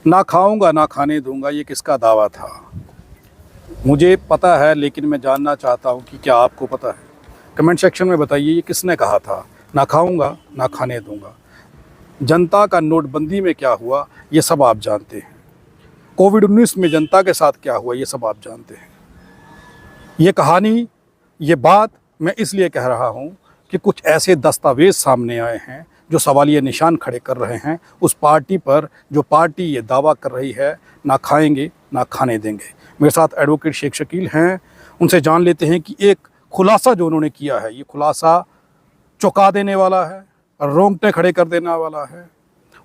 ना खाऊंगा ना खाने दूंगा, ये किसका दावा था? मुझे पता है, लेकिन मैं जानना चाहता हूँ कि क्या आपको पता है? कमेंट सेक्शन में बताइए, ये किसने कहा था ना खाऊंगा ना खाने दूंगा। जनता का नोटबंदी में क्या हुआ ये सब आप जानते हैं। कोविड-19 में जनता के साथ क्या हुआ ये सब आप जानते हैं। ये कहानी, ये बात मैं इसलिए कह रहा हूँ कि कुछ ऐसे दस्तावेज सामने आए हैं जो सवालिया निशान खड़े कर रहे हैं उस पार्टी पर जो पार्टी ये दावा कर रही है ना खाएंगे ना खाने देंगे। मेरे साथ एडवोकेट शेख शकील हैं, उनसे जान लेते हैं कि एक खुलासा जो उन्होंने किया है, ये खुलासा चौंका देने वाला है, रोंगटे खड़े कर देने वाला है,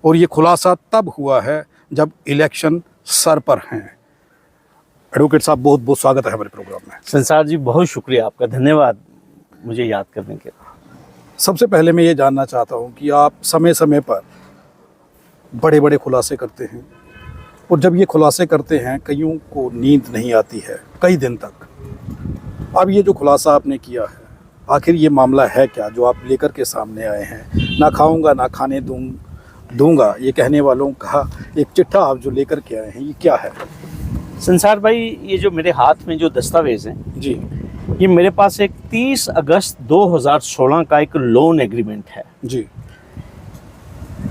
और ये खुलासा तब हुआ है जब इलेक्शन सर पर हैं। एडवोकेट साहब, बहुत बहुत स्वागत है हमारे प्रोग्राम में। संसार जी, बहुत शुक्रिया आपका, धन्यवाद मुझे याद करने के। सबसे पहले मैं ये जानना चाहता हूँ कि आप समय समय पर बड़े बड़े खुलासे करते हैं, और जब ये खुलासे करते हैं कईयों को नींद नहीं आती है कई दिन तक। अब ये जो खुलासा आपने किया है, आखिर ये मामला है क्या जो आप लेकर के सामने आए हैं? ना खाऊंगा ना खाने दूंगा ये कहने वालों का एक चिट्ठा आप जो लेकर के आए हैं, ये क्या है? संसार भाई, ये जो मेरे हाथ में जो दस्तावेज हैं जी, ये मेरे पास एक 30 अगस्त 2016 का एक लोन एग्रीमेंट है। जी।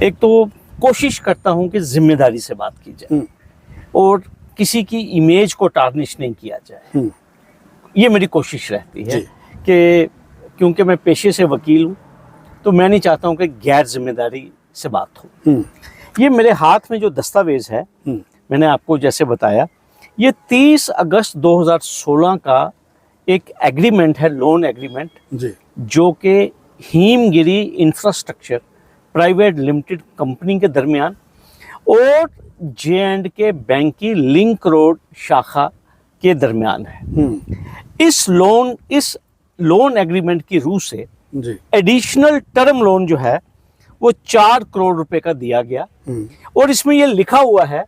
एक तो कोशिश करता हूँ कि जिम्मेदारी से बात की जाए और किसी की इमेज को टार्निश नहीं किया जाए। ये मेरी कोशिश रहती है कि क्योंकि मैं पेशे से वकील हूँ तो मैं नहीं चाहता हूँ कि गैर जिम्मेदारी से बात हो। ये मेरे हाथ में जो दस्तावेज है, मैंने आपको जैसे बताया, ये 30 अगस्त 2016 का एक एग्रीमेंट है, लोन एग्रीमेंट, जो कि Himgiri infrastructure private limited company के दरमियान और J&K बैंक की लिंक रोड शाखा के दरमियान है। इस लोन एग्रीमेंट की रूह से एडिशनल टर्म लोन जो है वो 4 करोड़ रुपए का दिया गया, और इसमें ये लिखा हुआ है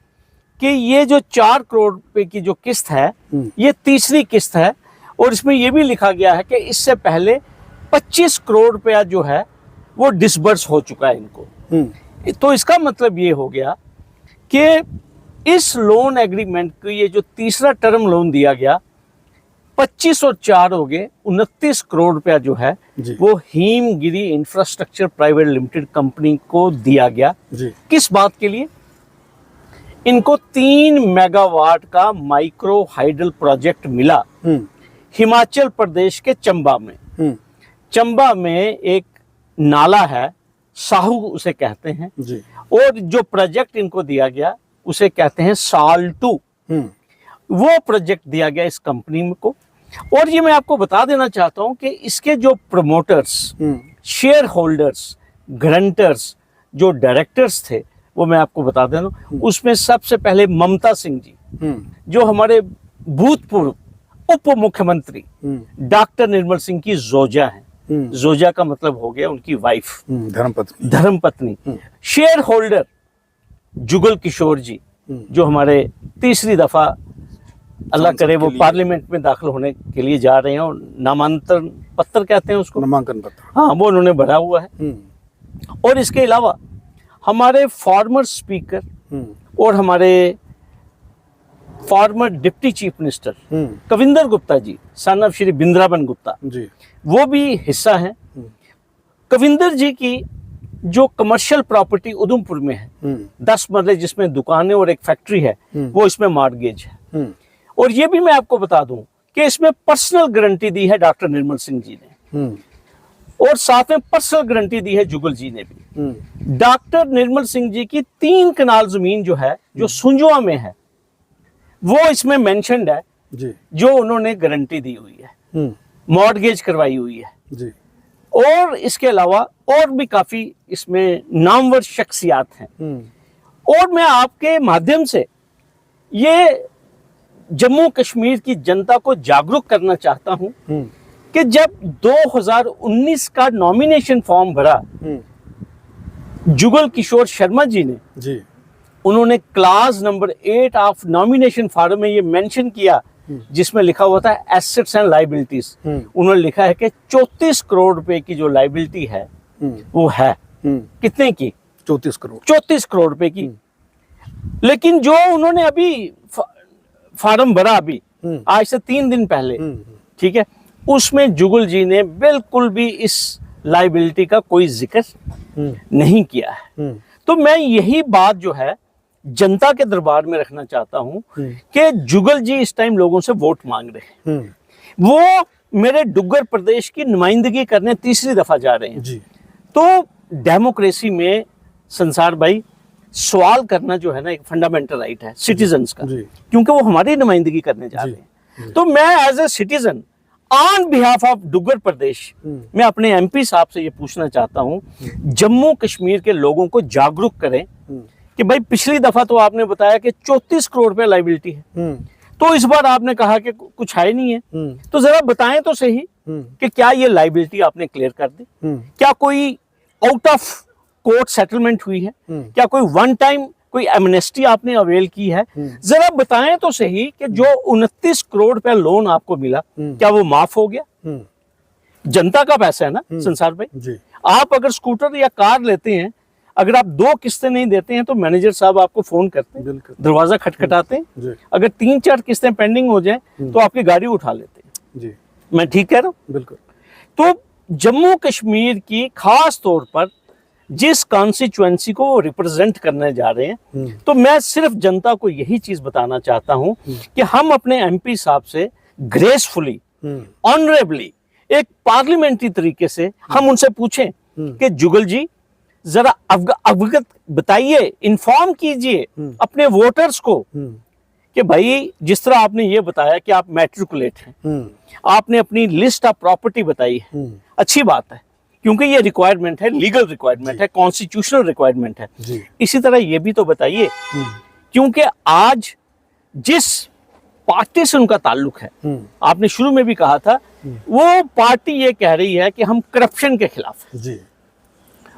कि ये जो 4 करोड़ रुपए की जो किस्त है ये तीसरी किस्त है, और इसमें ये भी लिखा गया है कि इससे पहले 25 करोड़ रुपया जो है वो डिसबर्स हो चुका है इनको। तो इसका मतलब ये हो गया कि इस लोन एग्रीमेंट को ये जो तीसरा टर्म लोन दिया गया, 25 और 4 हो गए 29 करोड़ रुपया जो है वो Himgiri infrastructure private limited company को दिया गया। किस बात के लिए? इनको 3 मेगावाट का माइक्रो हाइडल प्रोजेक्ट मिला हिमाचल प्रदेश के चंबा में। चंबा में एक नाला है, साहू उसे कहते हैं, और जो प्रोजेक्ट इनको दिया गया उसे कहते हैं साल2। वो प्रोजेक्ट दिया गया इस कंपनी को, और ये मैं आपको बता देना चाहता हूं कि इसके जो प्रमोटर्स, शेयर होल्डर्स, ग्रंटर्स, जो डायरेक्टर्स थे, वो मैं आपको बता देना, उसमें सबसे पहले ममता सिंह जी, जो हमारे भूतपूर्व उप मुख्यमंत्री डॉक्टर निर्मल सिंह की जोजा हैं। जोजा का मतलब हो गया उनकी वाइफ, धर्मपत्नी। शेयर होल्डर जुगल किशोर जी, जो हमारे तीसरी दफा अल्लाह करे वो पार्लियामेंट में दाखिल होने के लिए जा रहे हैं, और नामांकन पत्र कहते हैं उसको, नामांकन पत्र, हाँ, वो उन्होंने भरा हुआ है। और इसके अलावा हमारे फॉर्मर स्पीकर और हमारे former deputy chief minister Kavinder Gupta ji, son of Shri Bindraban Gupta ji, वो भी हिस्सा हैं। कविंदर जी की जो कमर्शियल प्रॉपर्टी उधमपुर में है, 10 मरले जिसमें दुकानें और एक फैक्ट्री है, वो इसमें मॉर्गेज है। और ये भी मैं आपको बता दूं कि इसमें पर्सनल गारंटी दी है डॉक्टर निर्मल सिंह जी ने, और साथ में पर्सनल गारंटी दी है जुगल जी ने भी। डॉक्टर निर्मल सिंह जी की 3 कनाल जमीन जो है, जो सुंजुआ में है, वो इसमें मेंशन्ड है जी, जो उन्होंने गारंटी दी हुई है, मॉर्गेज करवाई हुई है जी। और इसके अलावा और भी काफी इसमें नामवर शख्सियात हैं। और मैं आपके माध्यम से ये जम्मू कश्मीर की जनता को जागरूक करना चाहता हूं कि जब 2019 का नॉमिनेशन फॉर्म भरा जुगल किशोर शर्मा जी ने जी, उन्होंने class number 8 of nomination form में ये मेंशन किया, जिसमें लिखा हुआ था एसेट्स एंड लायबिलिटीज। उन्होंने लिखा है कि 34 करोड़ रुपए की जो लायबिलिटी है वो है। कितने की? 34 करोड़ रुपए की। लेकिन जो उन्होंने अभी फार्म भरा अभी आज से 3 दिन पहले, ठीक है, उसमें जुगल जी ने बिल्कुल भी इस लाइबिलिटी का कोई जिक्र नहीं किया है। तो मैं यही बात जो है जनता के दरबार में रखना चाहता हूं कि जुगल जी इस टाइम लोगों से वोट मांग रहे हैं। वो मेरे डुग्गर प्रदेश की नुमाइंदगी करने तीसरी दफा जा रहे हैं जी। तो डेमोक्रेसी में संसार भाई सवाल करना जो है ना एक फंडामेंटल राइट है सिटीजन्स का, क्योंकि वो हमारी नुमाइंदगी करने जा रहे हैं। तो मैं as a citizen on behalf of Duggar Pradesh मैं अपने एमपी साहब से ये पूछना चाहता हूँ, जम्मू कश्मीर के लोगों को जागरूक करें कि भाई पिछली दफा तो आपने बताया कि 34 करोड़ रुपए लाइबिलिटी है, तो इस बार आपने कहा कि कुछ है नहीं है, तो जरा बताएं तो सही कि क्या ये लाइबिलिटी आपने क्लियर कर दी, क्या कोई आउट ऑफ कोर्ट सेटलमेंट हुई है, क्या कोई वन टाइम कोई एमनेस्टी आपने अवेल की है, जरा बताएं तो सही कि जो 29 करोड़ रुपया लोन आपको मिला क्या वो माफ हो गया? जनता का पैसा है ना संसार भाई जी। आप अगर स्कूटर या कार लेते हैं, अगर आप 2 किस्तें नहीं देते हैं तो मैनेजर साहब आपको फोन करते हैं, दरवाजा खटखटाते हैं, अगर 3-4 किस्तें पेंडिंग हो जाए तो आपकी गाड़ी उठा लेते हैं जी। मैं ठीक कह रहा हूं? बिल्कुल। तो जम्मू कश्मीर की खास तौर पर जिस कॉन्स्टिट्यूएंसी को वो रिप्रेजेंट करने जा रहे हैं, तो मैं सिर्फ जनता को यही चीज बताना चाहता हूं कि हम अपने एमपी साहब से ग्रेसफुली, ऑनरेबली, एक पार्लियामेंट्री तरीके से हम उनसे पूछें कि जुगल जी जरा अवगत बताइए, इन्फॉर्म कीजिए अपने वोटर्स को कि भाई जिस तरह आपने ये बताया कि आप मैट्रिकुलेट हैं, आपने अपनी लिस्ट ऑफ प्रॉपर्टी बताई है, अच्छी बात है, क्योंकि ये रिक्वायरमेंट है, लीगल रिक्वायरमेंट है, कॉन्स्टिट्यूशनल रिक्वायरमेंट है। इसी तरह ये भी तो बताइए, क्योंकि आज जिस पार्टी से उनका ताल्लुक है, आपने शुरू में भी कहा था, वो पार्टी ये कह रही है कि हम करप्शन के खिलाफ हैं।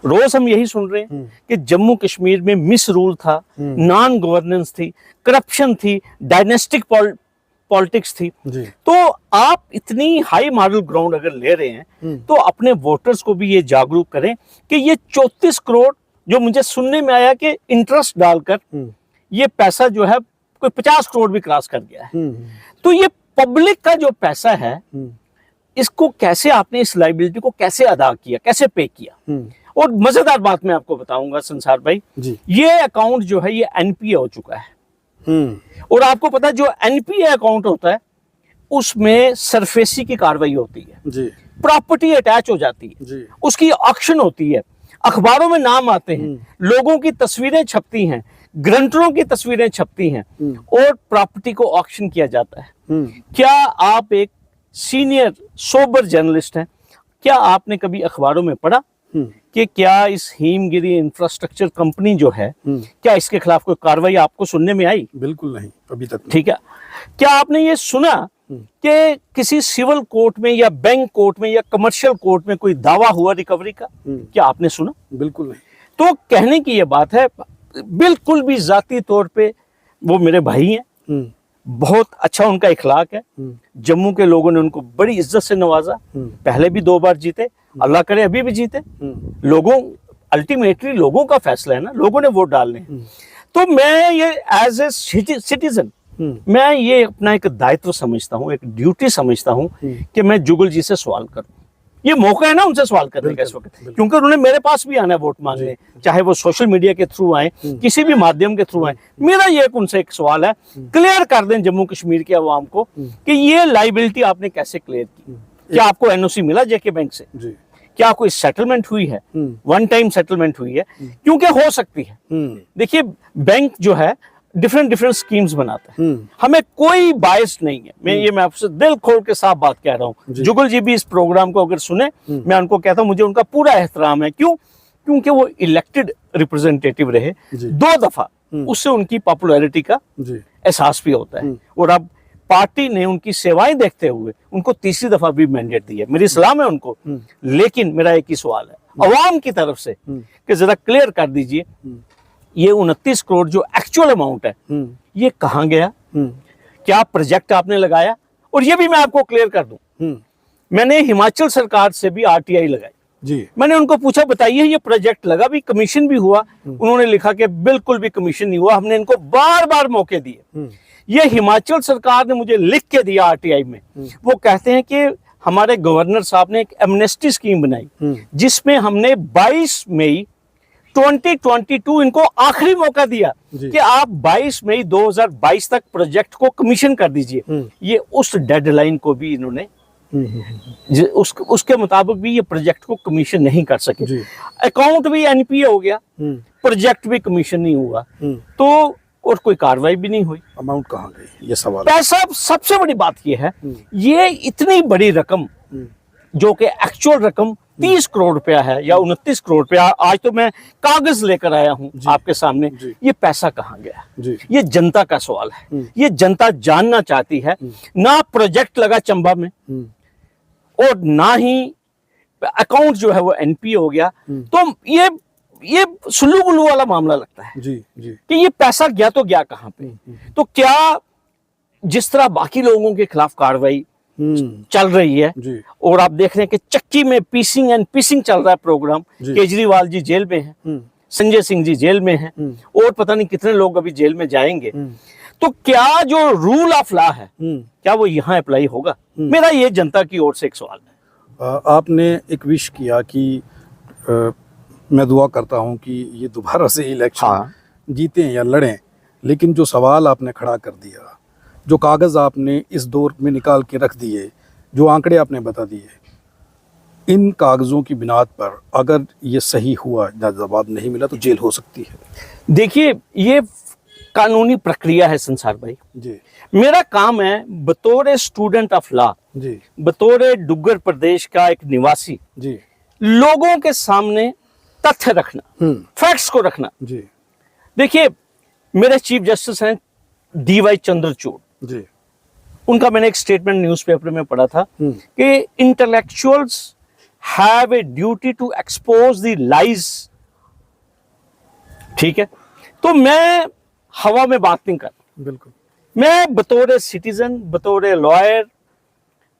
रोज हम यही सुन रहे हैं कि जम्मू कश्मीर में मिस रूल था, नॉन गवर्नेंस थी, करप्शन थी, डायनेस्टिक पॉलिटिक्स थी। तो आप इतनी हाई मॉरल ग्राउंड अगर ले रहे हैं तो अपने वोटर्स को भी ये जागरूक करें कि ये 34 करोड़ जो मुझे सुनने में आया कि इंटरेस्ट डालकर ये पैसा जो है कोई 50 करोड़ भी क्रॉस कर गया है। तो ये पब्लिक का जो पैसा है, इसको कैसे आपने इस लाइबिलिटी को कैसे अदा किया, कैसे पे किया? और मजेदार बात मैं आपको बताऊंगा संसार भाई जी। ये अकाउंट जो है ये एनपीए हो चुका है, और आपको पता है जो एनपीए अकाउंट होता है उसमें सरफेसी की कार्रवाई होती है जी, प्रॉपर्टी अटैच हो जाती है जी, उसकी ऑक्शन होती है, अखबारों में नाम आते हैं, लोगों की तस्वीरें छपती हैं, ग्रंटरों की तस्वीरें छपती हैं, और प्रॉपर्टी को ऑक्शन किया जाता है। क्या आप एक सीनियर सोबर जर्नलिस्ट हैं, क्या आपने कभी अखबारों में पढ़ा कि क्या इस हिमगिरी इंफ्रास्ट्रक्चर कंपनी जो है, क्या इसके खिलाफ कोई कार्रवाई आपको सुनने में आई? बिल्कुल नहीं, अभी तक नहीं। ठीक है, क्या आपने ये सुना कि किसी सिविल कोर्ट में या बैंक कोर्ट में या कमर्शियल कोर्ट में कोई दावा हुआ रिकवरी का? क्या आपने सुना? बिल्कुल नहीं। तो कहने की ये बात है, बिल्कुल भी जाती तौर पे वो मेरे भाई हैं, बहुत अच्छा उनका इखलाक है, जम्मू के लोगों ने उनको बड़ी इज्जत से नवाजा, पहले भी 2 बार जीते, अल्लाह करे अभी भी जीते। लोगों, अल्टीमेटली लोगों का फैसला है ना, लोगों ने वोट डालने हैं। तो मैं ये एज ए सिटीजन मैं ये अपना एक दायित्व समझता हूँ, एक ड्यूटी समझता हूँ कि मैं जुगल जी से सवाल करूं। ये मौका है ना उनसे सवाल करने का इस वक्त, क्योंकि उन्होंने मेरे पास भी आना है वोट मांगने, चाहे वो सोशल मीडिया के थ्रू आए, किसी भी माध्यम के थ्रू आए। मेरा ये उनसे एक सवाल है, क्लियर कर दें जम्मू कश्मीर के अवाम को कि ये लाइबिलिटी आपने कैसे क्लियर की। क्या आपको एनओसी मिला जेके बैंक से? क्या कोई सेटलमेंट हुई है, वन टाइम सेटलमेंट हुई है? क्योंकि हो सकती है, देखिए बैंक जो है डिफरेंट स्कीम्स बनाता है, हमें कोई बायस नहीं है। मैं आपसे दिल खोल के साफ बात कह रहा हूँ। जुगल जी भी इस प्रोग्राम को अगर सुने, मैं उनको कहता हूँ मुझे उनका पूरा एहतराम है। क्यों? क्योंकि वो इलेक्टेड रिप्रेजेंटेटिव रहे 2 दफा, उससे उनकी पॉपुलैरिटी का एहसास भी होता है। और अब पार्टी ने उनकी सेवाएं देखते हुए उनको तीसरी दफा भी मैंडेट दी है। मेरी सलाम है उनको। लेकिन मेरा एक ही सवाल है अवाम की तरफ से कि जरा क्लियर कर दीजिए, ये 29 करोड़ जो एक्चुअल अमाउंट है ये कहाँ गया? क्या प्रोजेक्ट आपने लगाया? और ये भी मैं आपको क्लियर कर दूं, मैंने हिमाचल सरकार से भी आरटीआई लगाई जी। मैंने उनको पूछा बताइए ये प्रोजेक्ट लगा भी, कमीशन भी हुआ? उन्होंने लिखा कि बिल्कुल भी कमीशन नहीं हुआ, हमने इनको बार बार मौके दिए। ये हिमाचल सरकार ने मुझे लिख के दिया आरटीआई में। वो कहते हैं कि हमारे गवर्नर साहब ने एक एमनेस्टी स्कीम बनाई जिसमें हमने 22 मई 2022 इनको आखिरी मौका दिया कि आप 22 मई 2022 तक प्रोजेक्ट को कमीशन कर दीजिए। ये उस डेडलाइन को भी इन्होंने उसके मुताबिक भी ये प्रोजेक्ट को कमीशन नहीं कर सके। अकाउंट भी एनपीए हो गया, प्रोजेक्ट भी कमीशन नहीं हुआ, तो और कोई कार्रवाई भी नहीं हुई। अमाउंट कहाँ गई, ये सवाल। पैसा, सबसे बड़ी बात ये है, ये इतनी बड़ी रकम जो कि एक्चुअल रकम 30 करोड़ रुपया है या 29 करोड़ रुपया, आज तो मैं कागज लेकर आया हूं आपके सामने, ये पैसा कहाँ गया? ये जनता का सवाल है, ये जनता जानना चाहती है। ना प्रोजेक्ट लगा चंबा में और ना ही अकाउंट जो है वो एनपीए हो गया। तो ये सुल्लू गुल्लू वाला मामला लगता है कि ये पैसा गया तो गया कहाँ पे? तो क्या जिस तरह बाकी लोगों के खिलाफ कार्रवाई चल रही है और आप देख रहे हैं कि चक्की में पीसिंग एंड पीसिंग चल रहा है प्रोग्राम, केजरीवाल जी जेल में हैं, संजय सिंह जी जेल में हैं, और पता नहीं कितने लोग अभी जेल में जाएंगे, तो क्या जो रूल ऑफ लॉ है क्या वो यहाँ अप्लाई होगा? मेरा ये जनता की ओर से एक सवाल है। आपने एक विश किया कि मैं दुआ करता हूं कि ये दोबारा से इलेक्शन जीतें या लड़ें, लेकिन जो सवाल आपने खड़ा कर दिया, जो कागज़ आपने इस दौर में निकाल के रख दिए, जो आंकड़े आपने बता दिए, इन कागज़ों की बिनाद पर अगर ये सही हुआ या जवाब नहीं मिला तो जेल हो सकती है। देखिए ये कानूनी प्रक्रिया है संसार भाई जी। मेरा काम है बतौर स्टूडेंट ऑफ लॉ जी, बतौर डुग्गर प्रदेश का एक निवासी जी, लोगों के सामने तथ्य रखना, फैक्ट्स को रखना। जी। देखिए मेरे चीफ जस्टिस हैं डीवाई चंद्रचूड़ जी। उनका मैंने एक स्टेटमेंट न्यूज़पेपर में पढ़ा था कि intellectuals have a duty to expose the lies. ठीक है, तो मैं हवा में बात नहीं कर, बिल्कुल। मैं बतौर सिटीजन, बतौर लॉयर,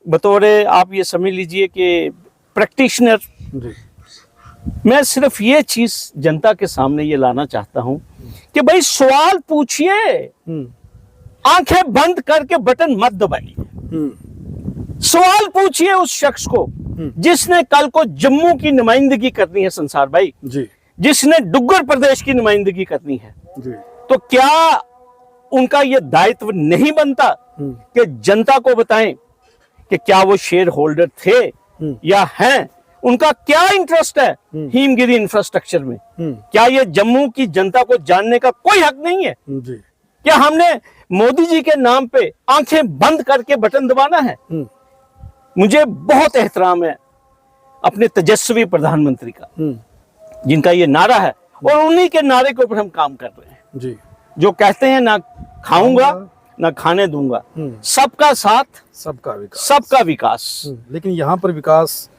बतौर आप ये समझ लीजिए कि प्रैक्टिशनर, मैं सिर्फ ये चीज जनता के सामने ये लाना चाहता हूं कि भाई सवाल पूछिए, आंखें बंद करके बटन मत दबाइए। सवाल पूछिए उस शख्स को जिसने कल को जम्मू की नुमाइंदगी करनी है संसार भाई जी, जिसने डुग्गर प्रदेश की नुमाइंदगी करनी है जी। तो क्या उनका यह दायित्व नहीं बनता कि जनता को बताएं कि क्या वो शेयर होल्डर थे या हैं, उनका क्या इंटरेस्ट है हिमगिरी इंफ्रास्ट्रक्चर में? क्या ये जम्मू की जनता को जानने का कोई हक नहीं है? जी। क्या हमने मोदी जी के नाम पे आंखें बंद करके बटन दबाना है? मुझे बहुत एहतराम है अपने तेजस्वी प्रधानमंत्री का, जिनका ये नारा है और उन्हीं के नारे के ऊपर हम काम कर रहे हैं जी। जो कहते हैं ना खाऊंगा ना खाने दूंगा, सबका साथ सबका विकास, सबका विकास। लेकिन यहाँ पर विकास,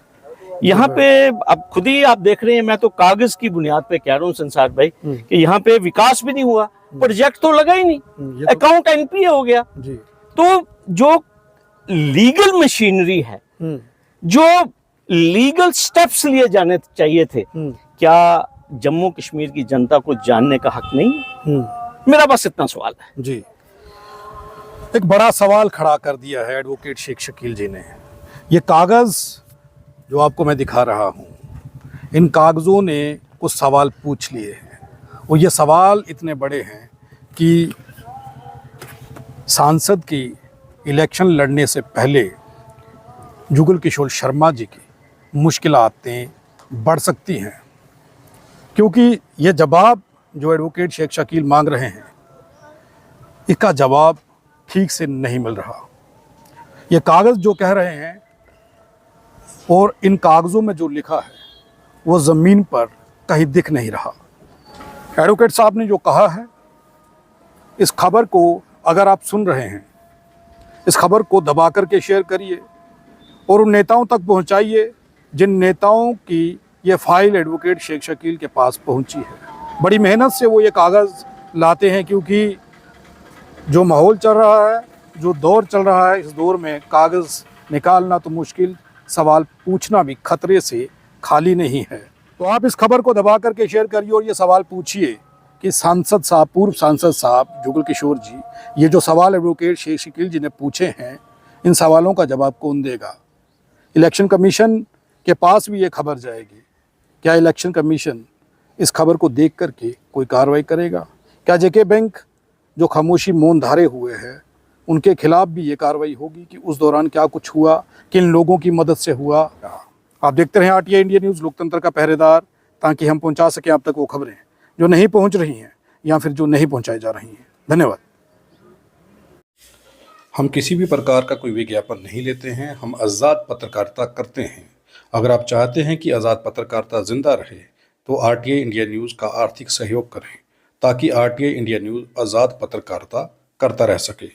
यहाँ पे अब खुद ही आप देख रहे हैं, मैं तो कागज की बुनियाद पे कह रहा हूँ संसार भाई कि यहाँ पे विकास भी नहीं हुआ, प्रोजेक्ट तो लगा ही नहीं, अकाउंट एनपीए हो गया जी। तो जो लीगल मशीनरी है, जो लीगल स्टेप्स लिए जाने चाहिए थे, क्या जम्मू कश्मीर की जनता को जानने का हक नहीं? मेरा बस इतना सवाल है जी। एक बड़ा सवाल खड़ा कर दिया है एडवोकेट शेख शकील जी ने। ये कागज जो आपको मैं दिखा रहा हूँ, इन कागज़ों ने कुछ सवाल पूछ लिए हैं और ये सवाल इतने बड़े हैं कि सांसद की इलेक्शन लड़ने से पहले जुगल किशोर शर्मा जी की मुश्किलातें बढ़ सकती हैं, क्योंकि ये जवाब जो एडवोकेट शेख शकील मांग रहे हैं, इसका जवाब ठीक से नहीं मिल रहा। ये कागज़ जो कह रहे हैं और इन कागज़ों में जो लिखा है वो ज़मीन पर कहीं दिख नहीं रहा। एडवोकेट साहब ने जो कहा है, इस खबर को अगर आप सुन रहे हैं, इस खबर को दबा करके शेयर करिए और उन नेताओं तक पहुंचाइए जिन नेताओं की ये फाइल एडवोकेट शेख शकील के पास पहुंची है। बड़ी मेहनत से वो ये कागज़ लाते हैं, क्योंकि जो माहौल चल रहा है, जो दौर चल रहा है, इस दौर में कागज़ निकालना तो मुश्किल, सवाल पूछना भी खतरे से खाली नहीं है। तो आप इस खबर को दबा करके शेयर करिए और ये सवाल पूछिए कि सांसद साहब, पूर्व सांसद साहब जुगल किशोर जी, ये जो सवाल एडवोकेट शेख शकील जी ने पूछे हैं, इन सवालों का जवाब कौन देगा? इलेक्शन कमीशन के पास भी ये खबर जाएगी। क्या इलेक्शन कमीशन इस खबर को देख करके कोई कार्रवाई करेगा? क्या जेके बैंक जो खामोशी मौन धारे हुए हैं, उनके खिलाफ भी ये कार्रवाई होगी कि उस दौरान क्या कुछ हुआ, किन लोगों की मदद से हुआ? आप देखते रहें आरटीआई इंडिया न्यूज़, लोकतंत्र का पहरेदार, ताकि हम पहुंचा सकें आप तक वो खबरें जो नहीं पहुंच रही हैं या फिर जो नहीं पहुंचाई जा रही हैं। धन्यवाद। हम किसी भी प्रकार का कोई विज्ञापन नहीं लेते हैं, हम आज़ाद पत्रकारिता करते हैं। अगर आप चाहते हैं कि आज़ाद पत्रकारिता जिंदा रहे तो आरटीआई इंडिया न्यूज़ का आर्थिक सहयोग करें, ताकि आरटीआई इंडिया न्यूज़ आज़ाद पत्रकारिता करता रह सके।